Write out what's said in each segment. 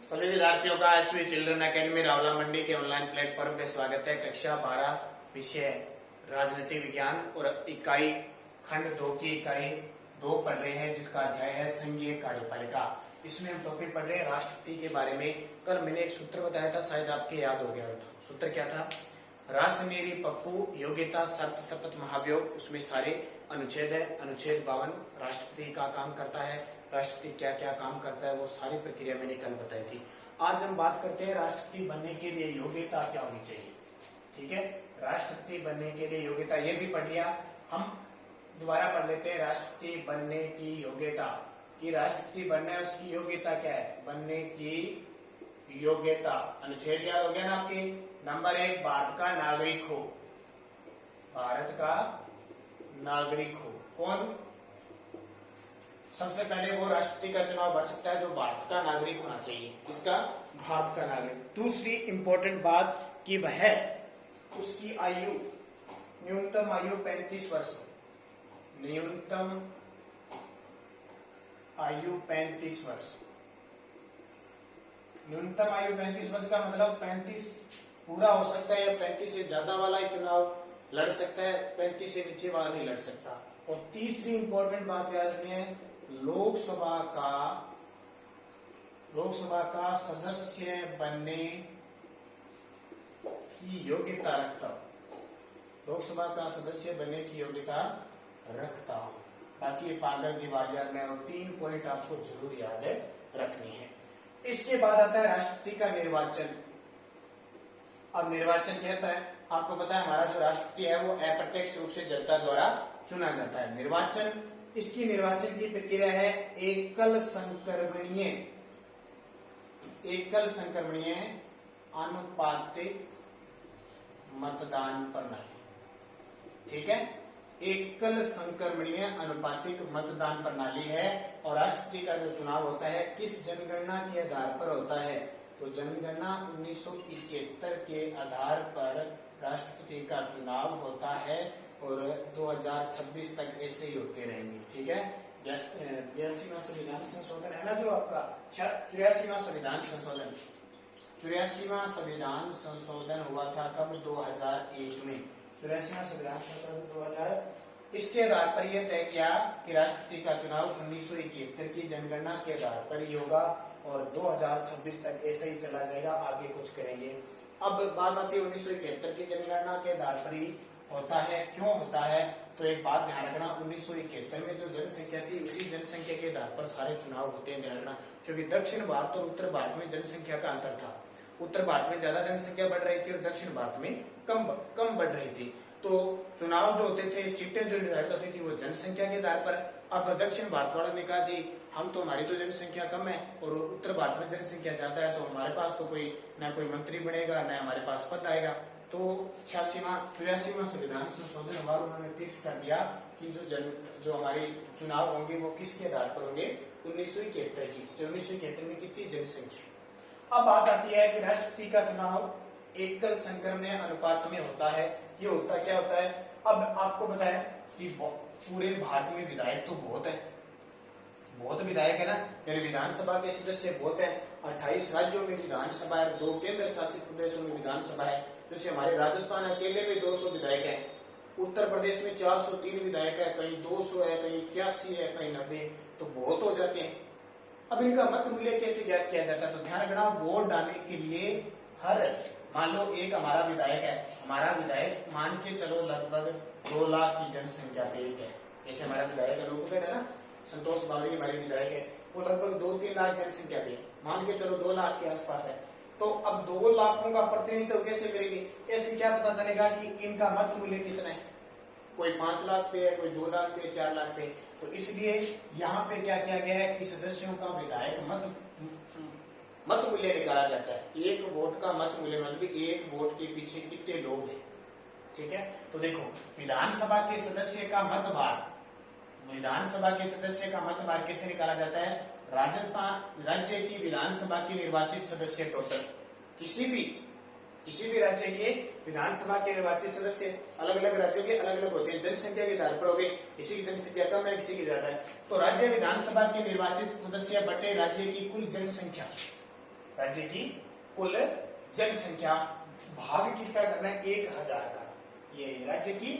सभी विद्यार्थियों का एसवी चिल्ड्रन एकेडमी रावला मंडी के ऑनलाइन प्लेटफॉर्म पे स्वागत है। कक्षा 12 विषय राजनीति विज्ञान और इकाई खंड 2 की इकाई 2 पढ़ रहे हैं, जिसका अध्याय है संघीय कार्यपालिका। इसमें हम टॉपिक पढ़ रहे हैं राष्ट्रपति के बारे में। कल मैंने एक सूत्र बताया था, शायद आपके याद हो गया था। सूत्र क्या था? राष्ट्र मेरी पप्पू योग्यता शर्त शपथ महाभियोग। उसमें सारे अनुच्छेद है। अनुच्छेद 52 राष्ट्रपति का काम करता है, राष्ट्रपति क्या क्या काम करता है, वो सारी प्रक्रिया मैंने कल बताई थी। आज हम बात करते हैं राष्ट्रपति बनने के लिए योग्यता क्या होनी चाहिए। ठीक है, राष्ट्रपति बनने के लिए योग्यता ये भी पढ़ लिया। हम दोबारा पढ़ लेते हैं राष्ट्रपति बनने की योग्यता। कि राष्ट्रपति बनना है, उसकी योग्यता क्या है? बनने की योग्यता अनुच्छेद याद हो गया ना आपके? नंबर 1, भारत का नागरिक हो। भारत का नागरिक हो। कौन? सबसे पहले वो राष्ट्रपति का चुनाव कर सकता है जो भारत का नागरिक होना चाहिए। किसका? भारत का नागरिक। दूसरी इंपॉर्टेंट बात कि वह उसकी आयु न्यूनतम आयु 35 वर्ष हो। न्यूनतम आयु 35 वर्ष। न्यूनतम आयु 35 वर्ष का मतलब 35 पूरा हो सकता है या 35 से ज्यादा वाला ही चुनाव लड़ सकता है, 35 से नीचे वाला नहीं लड़ सकता। और तीसरी इंपॉर्टेंट बात याद रखनी है, लोकसभा का सदस्य बनने की योग्यता रखता हो। लोकसभा का सदस्य बनने की योग्यता रखता हो। बाकी पागल दिवालिया में, और 3 पॉइंट आपको जरूर याद रखनी है। इसके बाद आता है राष्ट्रपति का निर्वाचन। अब निर्वाचन कहता है, आपको पता है हमारा जो राष्ट्रपति है वो अप्रत्यक्ष रूप से जनता द्वारा चुना जाता है। निर्वाचन, इसकी निर्वाचन की प्रक्रिया है एकल संक्रमणीय आनुपातिक मतदान प्रणाली। ठीक है, एकल संक्रमणीय आनुपातिक मतदान प्रणाली है। और राष्ट्रपति का जो चुनाव होता है किस जनगणना के आधार पर होता है? तो जनगणना 1971 के आधार पर राष्ट्रपति का चुनाव होता है और 2026 तक ऐसे ही होते रहेंगे। ठीक है, 82वां संविधान संशोधन है ना जो आपका 84वां संविधान संशोधन। 84वां संविधान संशोधन हुआ था कब? 2001 में। 84वां संविधान संशोधन 2000। इसके आधार पर यह तय किया कि राष्ट्रपति का चुनाव 1971 की जनगणना के आधार पर ही होगा और 2026 तक ऐसे ही चला जाएगा, आगे कुछ करेंगे। अब बात आती है 1971 की जनगणना के आधार पर ही होता है। क्यों होता है? तो एक बात ध्यान रखना, 1971 में जो जनसंख्या थी उसी जनसंख्या के आधार पर सारे चुनाव होते हैं, ध्यान रखना। क्योंकि दक्षिण भारत और उत्तर भारत में जनसंख्या का अंतर था। उत्तर भारत में ज्यादा जनसंख्या बढ़ रही थी और दक्षिण भारत में कम बढ़ रही थी। तो चुनाव जो होते थे, सीटें जो निर्धारित होती थी वो जनसंख्या के आधार पर। अब दक्षिण भारत वालों ने कहा जी हम तो, हमारी तो जनसंख्या कम है और उत्तर भारत में जनसंख्या ज्यादा है, तो हमारे पास तो कोई मंत्री बनेगा, न हमारे पास पद आएगा। तो 84वां संविधान संशोधन हुआ, उन्होंने फिक्स कर दिया कि जो हमारे चुनाव होंगे वो किसके आधार पर होंगे? 1971 की। 1971 में कितनी जनसंख्या। अब बात आती है कि राष्ट्रपति का चुनाव एकल संक्रमणीय अनुपात में होता है। ये होता क्या होता है? अब आपको बताया कि पूरे भारत में विधायक तो बहुत विधायक है ना, मेरे विधानसभा के सदस्य बहुत है। 28 राज्यों में विधानसभा है, 2 केंद्र शासित प्रदेशों में विधानसभा है। जैसे हमारे राजस्थान अकेले में 200 विधायक है, उत्तर प्रदेश में 403 विधायक है, कहीं 200 है, कहीं 81 है, कहीं 90, तो बहुत हो जाते हैं। अब इनका मत मूल्य कैसे ज्ञात किया जाता है? तो ध्यान रखना, वोट डालने के लिए हर, मान लो एक हमारा विधायक है, हमारा विधायक मान के चलो लगभग 2 लाख की जनसंख्या पे एक है। जैसे हमारा विधायक अनूपगढ़ है ना, संतोष बावरी हमारे विधायक है, वो लगभग 2-3 लाख जनसंख्या पे, मान के चलो 2 लाख के आसपास है। तो अब 2 लाखों का प्रतिनिधित्व कैसे करेंगे? ऐसे क्या पता चलेगा कि इनका मत मूल्य कितना है? कोई 5 लाख पे है, कोई 2 लाख पे, 4 लाख पे। तो इसलिए यहाँ पे क्या किया गया है कि सदस्यों का विधायक मत मूल्य निकाला जाता है। एक वोट का मत मूल्य मतलब एक वोट के पीछे कितने लोग हैं। ठीक है, तो देखो विधानसभा के सदस्य का मत भार, विधानसभा के सदस्य का मत भार कैसे निकाला जाता है? राजस्थान राज्य की विधानसभा के निर्वाचित सदस्य टोटल, किसी भी राज्य के विधानसभा के निर्वाचित सदस्य अलग अलग राज्यों के अलग अलग होते हैं, जनसंख्या के आधार पर हो गए, किसी की जनसंख्या कम है, किसी की ज्यादा है। तो राज्य विधानसभा के निर्वाचित सदस्य बटे राज्य की कुल जनसंख्या, राज्य की कुल जनसंख्या भाग किसका करना है 1000 का। ये राज्य की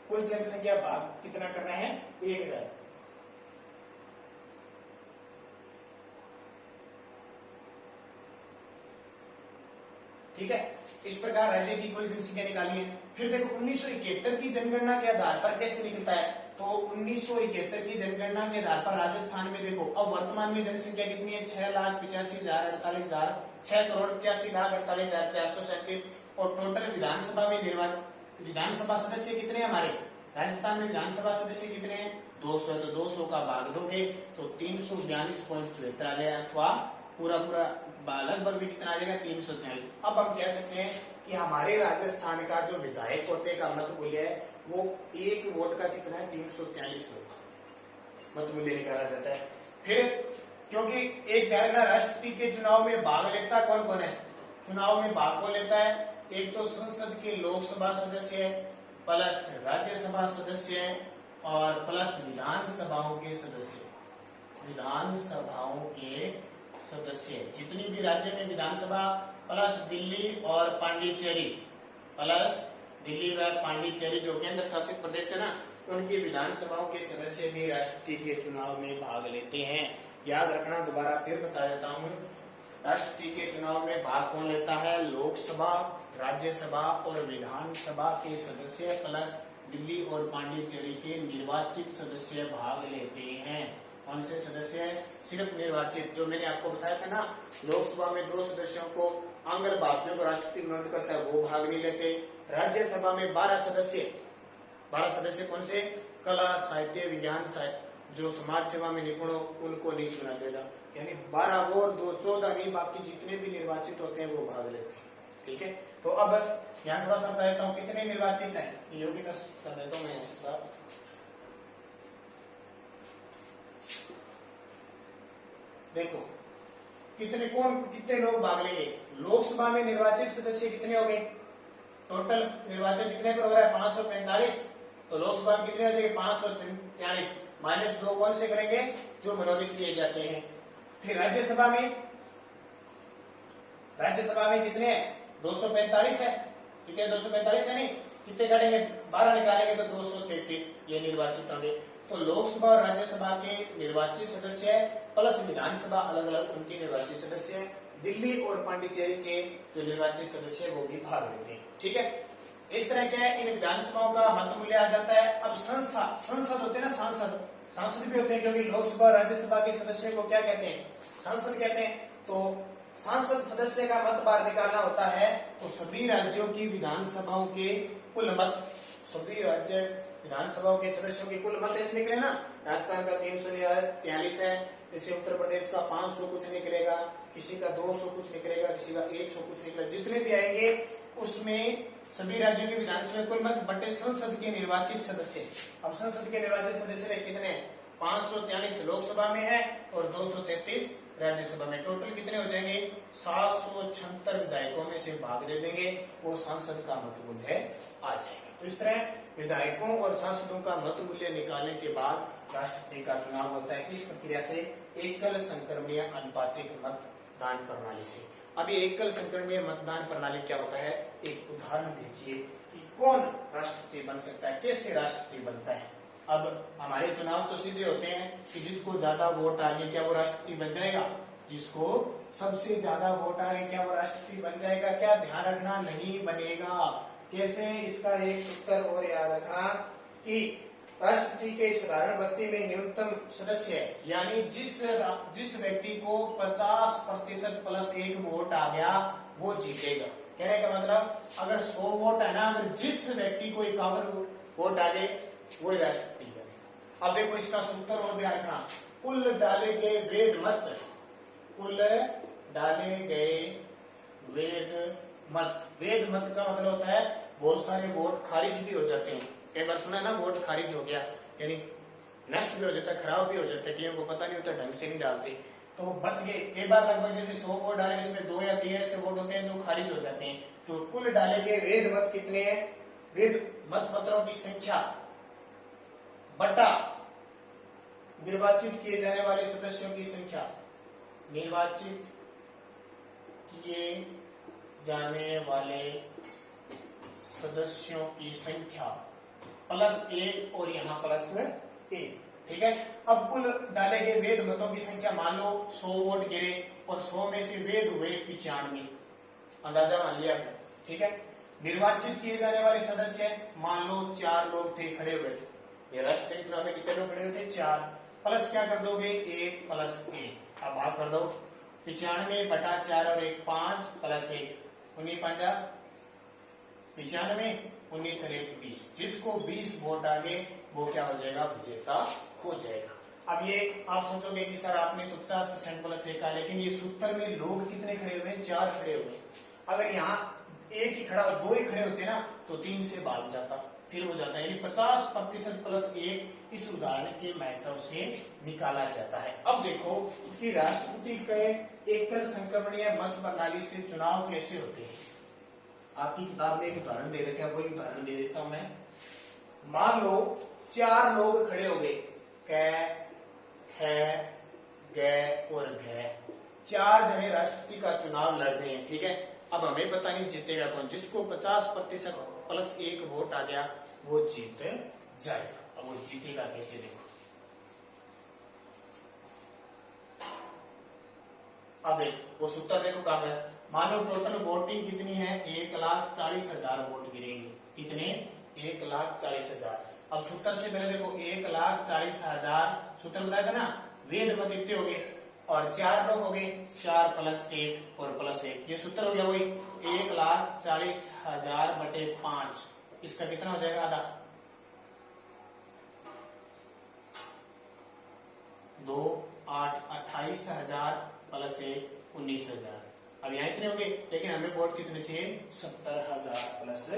कुल जनसंख्या भाग कितना करना है 1000। ठीक है, इस प्रकार राज्य की कुल जनसंख्या निकाली है। फिर देखो 1971 की जनगणना के आधार पर कैसे निकलता है। तो 1971 की जनगणना के आधार पर राजस्थान में देखो अब वर्तमान में जनसंख्या कितनी है 6,85,048,000 6,84,48,437 और टोटल विधानसभा में निर्वाचित विधानसभा सदस्य कितने हमारे राजस्थान में विधानसभा सदस्य कितने हैं 200 है। तो 200 का भाग दोगे तो 342.74 आ जाएगा अथवा पूरा लगभग भी कितना आ जाएगा 343। अब हम कह सकते हैं कि हमारे राजस्थान का जो विधायक कोटे का मत मूल्य है वो एक वोट का कितना है 343 वोट मत मूल्य निकाला जाता है। फिर क्योंकि एक दायरा राष्ट्रपति के चुनाव में भाग लेता कौन कौन है चुनाव में भाग कौन लेता है एक तो संसद के लोकसभा सदस्य प्लस राज्यसभा सदस्य और प्लस विधानसभाओं के सदस्य जितनी भी राज्य में विधानसभा प्लस दिल्ली और पांडिचेरी जो केंद्र शासित प्रदेश है ना उनकी विधानसभाओं के सदस्य भी राष्ट्रपति के चुनाव में भाग लेते हैं। याद रखना दोबारा फिर बता देता हूँ राष्ट्रपति के चुनाव में भाग कौन लेता है लोकसभा राज्यसभा और विधानसभा के सदस्य प्लस दिल्ली और पांडिचेरी के निर्वाचित सदस्य भाग लेते हैं। कौन से सदस्य है सिर्फ निर्वाचित जो मैंने आपको बताया था ना लोकसभा में 2 सदस्यों को आंगर भारतीयों को राष्ट्रपति मनोनीत करता है वो भाग नहीं लेते। राज्यसभा में 12 सदस्य कौन से कला साहित्य विज्ञान जो समाज सेवा में निपुण हो उनको नहीं चुना जाएगा यानी 12 वो और 2 14 नहीं बाकी जितने भी निर्वाचित होते हैं वो भाग लेते हैं। ठीक है तो अब यहाँ थोड़ा सा बता देता हूँ कितने निर्वाचित हैं योग्यता कर देता हूँ मैं ऐसे साहब देखो कितने लोग भाग लेंगे लोकसभा में निर्वाचित सदस्य कितने हो गए टोटल निर्वाचन कितने पर हो रहा है 545 तो लोकसभा में कितने हो जाएंगे 543 -2 कौन से करेंगे जो मनोनीत किए जाते हैं। फिर राज्यसभा में कितने हैं 245 है कितने 245 है नहीं कितने काटेंगे 12 निकालेंगे तो 233 ये निर्वाचित होंगे। तो लोकसभा और राज्यसभा के निर्वाचित सदस्य प्लस विधानसभा अलग अलग उनके निर्वाचित सदस्य हैं। दिल्ली और पांडिचेरी के जो निर्वाचित सदस्य वो भी भाग लेते हैं। ठीक है इस तरह के इन विधानसभाओं का मत मूल्य आ जाता है। अब संसद होते हैं ना सांसद भी होते हैं क्योंकि लोकसभा और राज्यसभा के सदस्यों को क्या कहते हैं सांसद कहते हैं। तो सांसद सदस्य का मत बाहर निकालना होता है तो सभी राज्यों की विधानसभाओं के कुल मत सभी राज्य विधानसभाओं के सदस्यों के कुल मत ऐसे निकले ना राजस्थान का 343 है जैसे उत्तर प्रदेश का 500 कुछ निकलेगा किसी का 200 कुछ निकलेगा किसी का 100 कुछ निकलेगा जितने भी आएंगे उसमें सभी राज्यों के विधानसभा कुल मत बटे संसद के निर्वाचित सदस्य। अब संसद के निर्वाचित सदस्य कितने 543 लोकसभा में है और 233 राज्यसभा में टोटल कितने हो जाएंगे 776 विधायकों में से भाग दे देंगे वो सांसद का मत मूल्य आ जाएगा। तो इस तरह विधायकों और सांसदों का मत मूल्य निकालने के बाद राष्ट्रपति का चुनाव होता है। इस प्रक्रिया से एकल संक्रमणीय अनुपातिक मतदान प्रणाली से। अब ये एकल संक्रमणीय मतदान प्रणाली क्या होता है एक उदाहरण देखिए कि कौन राष्ट्रपति बन सकता है कैसे राष्ट्रपति बनता है। अब हमारे चुनाव तो सीधे होते हैं कि जिसको ज्यादा वोट आ गए क्या वो राष्ट्रपति बन जाएगा जिसको सबसे ज्यादा वोट आ गए क्या वो राष्ट्रपति बन जाएगा क्या ध्यान रखना नहीं बनेगा। कैसे इसका एक सूत्र और याद रखना कि राष्ट्रपति के साधारण भर्ती में न्यूनतम सदस्य यानी जिस व्यक्ति को 50% प्लस 1 वोट आ गया वो जीतेगा। कहने का मतलब अगर 100 वोट है ना अगर जिस व्यक्ति को 51 वोट आ गए वो राष्ट्रपति बनेगा। अब देखो इसका सूत्र और ध्यान रखना कुल डाले गए वेद मत का मतलब होता है बहुत सारे वोट खारिज भी हो जाते हैं। कई बार सुना है ना वोट खारिज हो गया यानी नष्ट भी हो जाता है खराब भी हो जाता है कईयों को पता नहीं होता ढंग से नहीं डालते तो बच गए। कई बार लगभग जैसे 100 वोट डाले उसमें 2 या 3 ऐसे वोट होते हैं जो खारिज हो जाते हैं। तो कुल डाले गए वेद मत कितने हैं वेद मत पत्रों की संख्या बटा निर्वाचित किए जाने वाले सदस्यों की संख्या निर्वाचित किए जाने वाले सदस्यों की संख्या +1 और यहाँ +1, ठीक है। अब कुल डाले गए वैध मतों की संख्या, मान लो 100 वोट गिरे और 100 में से वैध हुए 95, अंदाजा मान लिया आपने, ठीक है। निर्वाचित किए जाने वाले सदस्य मान लो 4 लोग थे, खड़े हुए थे, ये राष्ट्रीय चुनाव में कितने लोग खड़े हुए थे? 4, प्लस क्या कर दोगे? 1 + 1, अब भाग कर दो, 95/4 और 1 5 + 1 19 5 95, 19 और 1 20, जिसको 20 वोट आ गए वो क्या हो जाएगा? विजेता हो जाएगा। अब ये आप सोचोगे कि सर आपने तो 50% +1 का, लेकिन ये सूत्र में लोग कितने खड़े हुए हैं? 4 खड़े हुए। अगर यहाँ एक ही खड़ा, 2 ही खड़े होते ना तो 3 से भाग जाता, फिर हो जाता है, यानी 50% +1 इस उदाहरण के महत्व से निकाला जाता है। अब देखो कि राष्ट्रपति के एकल संक्रमणीय मत प्रणाली से चुनाव कैसे होते हैं। आपकी किताब में एक उदाहरण दे रखा है, वही उदाहरण दे देता हूं मैं। मान लो 4 लोग खड़े हो गए, कै, ख, ग और घ, 4 जने राष्ट्रपति का चुनाव लड़ रहे हैं, ठीक है। अब हमें पता नहीं जीतेगा कौन, जिसको 50% +1 वोट आ गया वो जीत जाएगा। अब वो जीतेगा कैसे, देखो। अब देखो वो सूत्र देखो काम है। मान लो टोटल वोटिंग कितनी है? 1,40,000 वोट गिरेंगे, कितने? 1,40,000। अब सूत्र से पहले देखो 1,40,000 सूत्र बताया था ना, वेद मत इतने हो गए और 4 लोग हो गए, 4 + 1 और +1, ये सूत्र हो गया वही 1,40,000 बटे 5, इसका कितना हो जाएगा? आधा, 2 8 28,000 + 1 19,000। अब यहाँ इतने होंगे, लेकिन हमें वोट कितने चाहिए? 70,000 +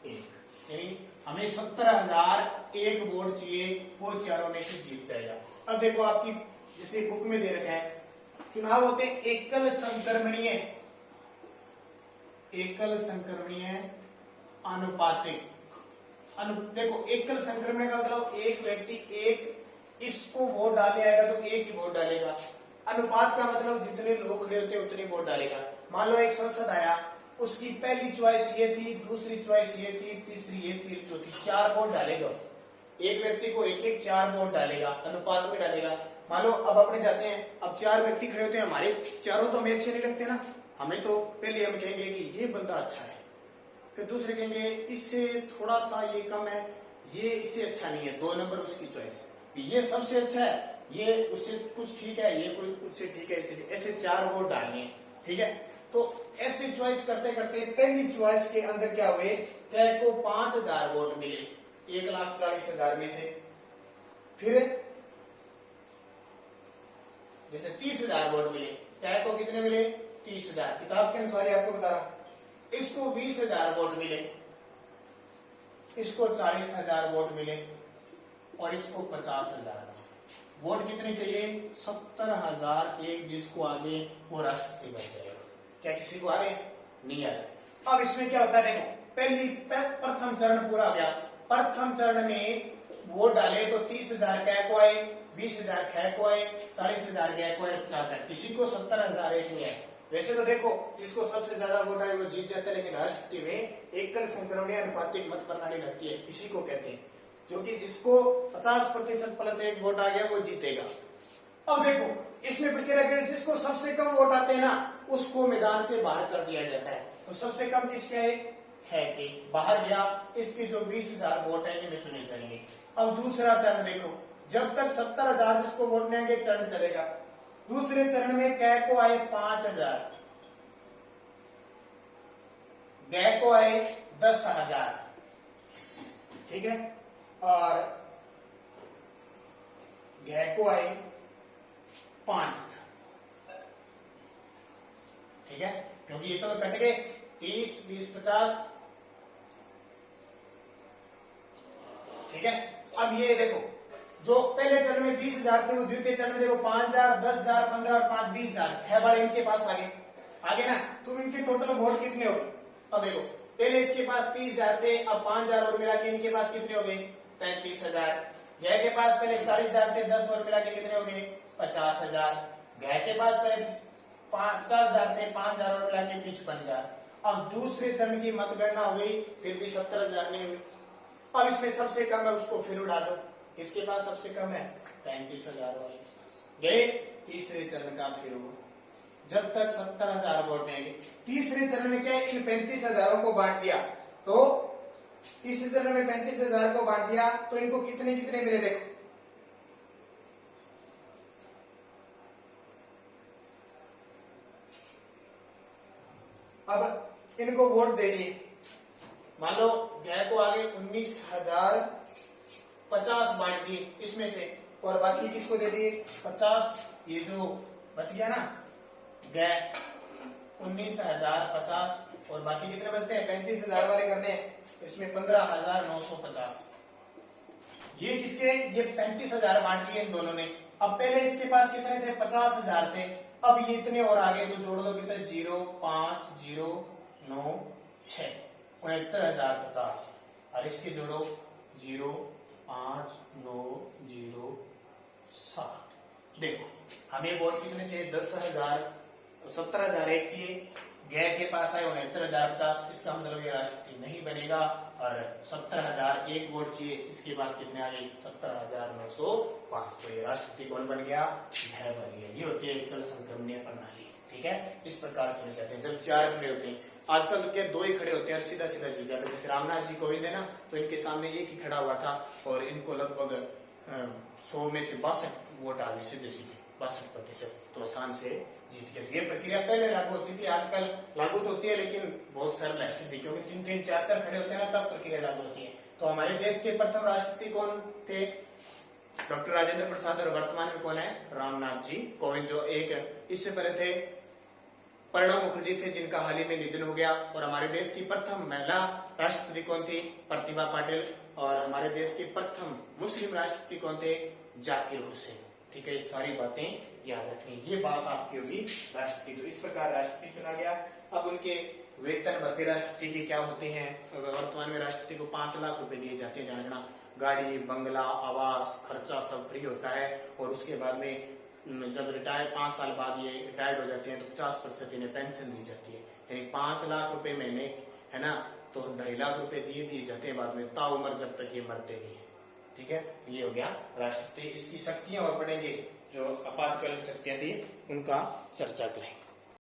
1, यानी हमें 70,001 वोट चाहिए, वो चारों में से जीत जाएगा। अब देखो आपकी जैसे बुक में दे रखा है, चुनाव होते एकल संक्रमणीय आनुपातिक। देखो एकल संक्रमण का मतलब एक व्यक्ति एक इसको वोट डाले आएगा तो एक ही वोट डालेगा। अनुपात का मतलब जितने लोग खड़े होते हैं उतने वोट डालेगा। मान लो एक सांसद आया, उसकी पहली चॉइस ये थी, दूसरी चॉइस ये थी, तीसरी ये थी, चौथी, 4 वोट डालेगा। एक व्यक्ति को एक 4 वोट डालेगा, अनुपात में डालेगा। मान लो अब अपने जाते हैं, अब 4 व्यक्ति खड़े होते हैं, हमारे चारों तो हमें अच्छे नहीं लगते ना, हमें तो पहले हम कहेंगे कि ये बंदा अच्छा है, फिर दूसरे कहेंगे इससे थोड़ा सा ये कम है, ये इससे अच्छा नहीं है, 2 नंबर उसकी चॉइस है, ये सबसे अच्छा है, ये उससे कुछ ठीक है, ये कोई उससे ठीक है, इसलिए ऐसे 4 वोट डालने हैं, ठीक है। तो ऐसे चॉइस करते करते पहली चॉइस के अंदर क्या हुए, तय को 5,000 वोट मिले 1,40,000 में से। फिर जैसे 30,000 वोट मिले, तय को कितने मिले? 30,000, किताब के अनुसार आपको बता रहा हूं। इसको 20,000 वोट मिले, इसको 40,000 वोट मिले और इसको 50,000 वोट। कितने चाहिए? 70,001, जिसको आगे वो राष्ट्रपति बन जाएगा। क्या किसी को आ रहे? नहीं आ रहे। अब इसमें क्या होता है, देखो प्रथम चरण पूरा हो गया। प्रथम चरण में वोट डाले तो 30,000 कै को आए, 20,000 कै को आए, 40,000 कै को आए, 50,000, किसी को 70,001 में है। वैसे तो देखो जिसको सबसे ज्यादा वोट आए वो जीत जाता है, लेकिन राष्ट्रपति में एकल संक्रमणीय आनुपातिक मत प्रणाली लगती है, इसी को कहते हैं, जो कि जिसको 50% +1 वोट आ गया वो जीतेगा। अब देखो इसमें प्रक्रिया क्या है, जिसको सबसे कम वोट आते हैं ना उसको मैदान से बाहर कर दिया जाता है। तो सबसे कम किसके है कि बाहर गया, इसके जो 20,000 वोट है इनमें चुने जाएंगे। अब दूसरा चरण देखो, जब तक 70,000 जिसको वोट नहीं आएंगे चरण चलेगा। दूसरे चरण में कै को आए 5,000, गै को आए 10,000, ठीक है, और घै को आए 5,000, ठीक है, क्योंकि ये तो कट गए 30 20 50, ठीक है। अब ये देखो जो पहले चरण में 20,000 थे वो द्वितीय चरण में देखो 5,000 10,000 15 और 5 20,000 है वाले इनके पास आगे ना, तो इनके टोटल वोट कितने हो गए? अब देखो पहले इसके पास 30,000 थे, अब 5,000 और मिला के इनके पास कितने हो गए? 35,000। गै के पास पहले 40,000 थे, 10 और मिला के कितने हो गए? 50,000। गै के पास पहले 50,000 थे, 5,000 और मिला के 55,000। अब दूसरे चरण की मतगणना हो गई, फिर भी 17,000 नहीं हुई। अब इसमें सबसे कम है उसको फिर उड़ा दो, इसके पास सबसे कम है 35,000 वाले गए। तीसरे चरण का फिर हुआ, जब तक 70,000 वोट नहीं आएंगे। तीसरे चरण में क्या है, इन 35,000 को बांट दिया, तो तीसरे चरण में 35,000 को बांट दिया तो इनको कितने कितने मिले देखो। अब इनको वोट दे दिए, मान लो गै को आगे 19,050 बांट दिए इसमें से, और बाकी किसको दे दिए 50। ये जो बच गया ना गै 19,050 और बाकी कितने बचते हैं 35,000 वाले करने हैं, इसमें 15,950। ये किसके, ये 35,000 बांट लिए इन दोनों ने। अब पहले इसके पास कितने थे 50,000 थे, अब ये इतने और आगे तो जोड़ दो कितने 0,5,0,9,6 69,050 और इसके जोड़ो 0,5,9,0,7। देखो हमें वोट कितने चाहिए 10,000, 17,000 एक चाहिए, गै के पास आए 69,050, इसका मतलब ये राष्ट्रपति नहीं बनेगा। और 17,000 एक वोट चाहिए, इसके पास कितने आ गए 17,905, तो ये राष्ट्रपति कौन बन गया, गै बन गया। ये होती है एकल संक्रमणीय प्रणाली, ठीक है। इस प्रकार चुने जाते हैं जब 4 खड़े होते हैं। आजकल तो क्या 2 ही खड़े होते हैं और सीधा सीधा जीत जाते हैं। जैसे रामनाथ जी कोविंद है ना, तो इनके सामने एक ही खड़ा हुआ था और इनको लगभग 100 में से 62 वोट आ गए सीधे सीधे 62%, तो आसान से जीत गए। ये प्रक्रिया पहले लागू होती थी, आजकल लागू तो होती है लेकिन बहुत सरल है सीधी, क्योंकि 3-3 4-4 खड़े होते हैं ना तब प्रक्रिया लागू होती है। तो हमारे देश के प्रथम राष्ट्रपति कौन थे, डॉक्टर राजेंद्र प्रसाद, और वर्तमान में कौन है रामनाथ जी कोविंद, जो एक इससे पहले थे प्रणब मुखर्जी थे जिनका हाल ही में निधन हो गया। और हमारे देश की प्रथम महिला राष्ट्रपति कौन थी, प्रतिभा पाटिल। और हमारे देश के प्रथम मुस्लिम राष्ट्रपति कौन थे, जाकिर हुसैन। ठीक है, ये सारी बातें याद रखनी, ये बात आपकी होगी राष्ट्रपति। तो इस प्रकार राष्ट्रपति चुना गया। अब उनके वेतन भत्ते राष्ट्रपति के क्या होते हैं, वर्तमान में राष्ट्रपति को 5 लाख रुपए दिए जाते हैं। जानना, गाड़ी, बंगला, आवास, खर्चा सब फ्री होता है। और उसके बाद में जब रिटायर 5 साल बाद ये रिटायर्ड हो जाते हैं तो 50% इन्हें पेंशन दी जाती है, यानी 5 लाख रुपए महीने, है ना। तो 2.5 लाख रुपए दिए जाते हैं बाद में, ताउम्र जब तक ये मरते नहीं है। ठीक है, ये हो गया राष्ट्रपति। इसकी शक्तियां और पढ़ेंगे, जो आपातकालीन शक्तियां थी उनका चर्चा करेंगे।